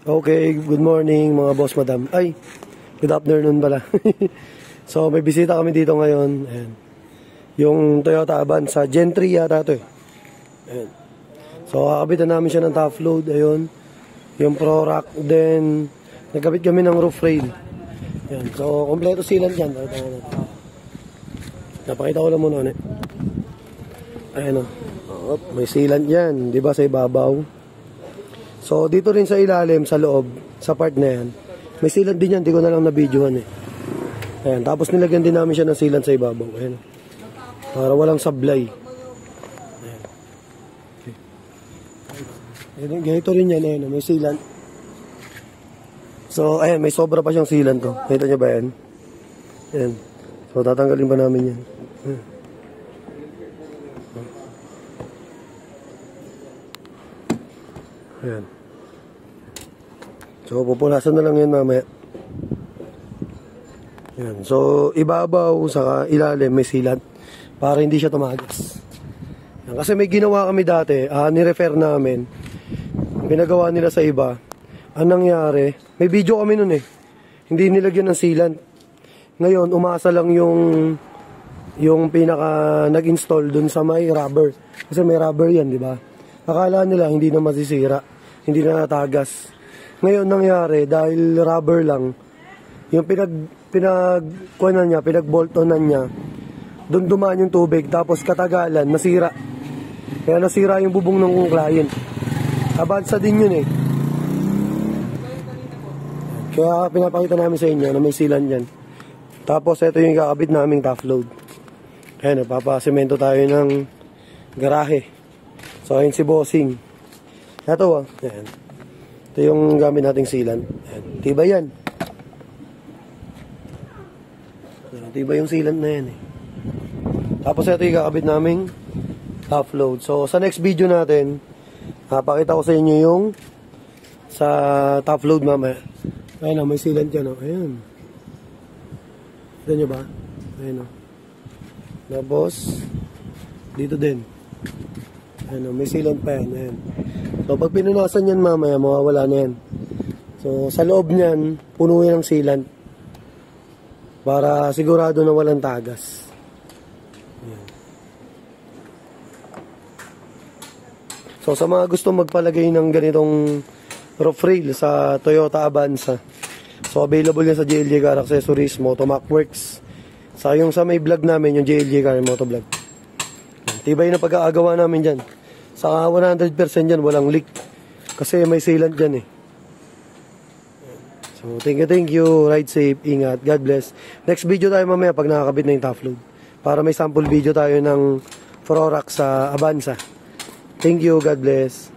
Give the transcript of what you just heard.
Okay, good morning mga boss madam. Ay, good afternoon pala. So may bisita kami dito ngayon. Ayan. Yung Toyota Avanza, Gen 3 yata ito eh. Ayan. So kakabitan namin siya ng top load. Ayun. Yung Pro Rack. Then, nagkabit kami ng roof rail. Ayan. So, kompleto sealant yan. Napakita ko lang muna. Ayan o. May sealant yan. Diba sa ibabaw? So, dito rin sa ilalim, sa loob, sa part na yan, may sealant din yan, di ko na lang na-videohan eh. Ayan, tapos nilagyan din namin siya ng sealant sa ibabaw. Ayan. Para walang sablay. Ayan. Okay. Ayan, ganito rin yan, ayan, may sealant. So, ayan, may sobra pa siyang sealant to. Nakita niyo ba yan? Ayan. So, tatanggalin pa namin yan. Ayan. Ayan. So, pupunasan na lang yan mamaya. Ayan. So, ibabaw sa ilalim may silat para hindi siya tumagas. Ayan. Kasi may ginawa kami dati, nirefer namin. Pinagawa nila sa iba. Ang nangyari, may video kami nun eh. Hindi nilagyan ng sealant. Ngayon, umasa lang yung pinaka nag-install dun sa may rubber. Kasi may rubber yan, di ba? Akala nila hindi na masisira, hindi na natagas. Ngayon nangyari, dahil rubber lang, yung pinag-bolt-onan niya, doon dumaan yung tubig, tapos katagalan, nasira. Kaya nasira yung bubong ng client. Avanza din yun eh. Kaya pinapakita namin sa inyo na may sealant yan. Tapos ito yung kakabit naming top load. Ayan, papasemento tayo ng garahe. So, ayun si Bossing. Ito ayan. Ito yung gamit nating sealant. Ayan. Tiba yan. Ayan, tiba yung sealant na yan eh. Tapos ito yung kakabit naming top load. So, sa next video natin, pakita ko sa inyo yung sa top load mamaya. Ayan may sealant yan. Ayan. Ito nyo ba? Ayan Tapos, dito din. Ano, may sealant pa yan. Ayan. So, pag pinunasan yan mamaya, mawawala na yan. So, sa loob niyan, puno yan ng sealant. Para sigurado na walang tagas. Ayan. So, sa mga gusto magpalagay ng ganitong roof rail sa Toyota Avanza, so, available yan sa JLJ Car Accessories, Motomac Works. Sa yung sa may vlog namin, yung JLJ Car Motovlog. Tibay na pag-aagawa namin dyan. Saka 100% yan, walang leak. Kasi may sealant dyan eh. So, thank you. Ride safe, ingat, God bless. Next video tayo mamaya pag nakakabit na yung top load. Para may sample video tayo ng Pro Rack sa Avanza. Thank you, God bless.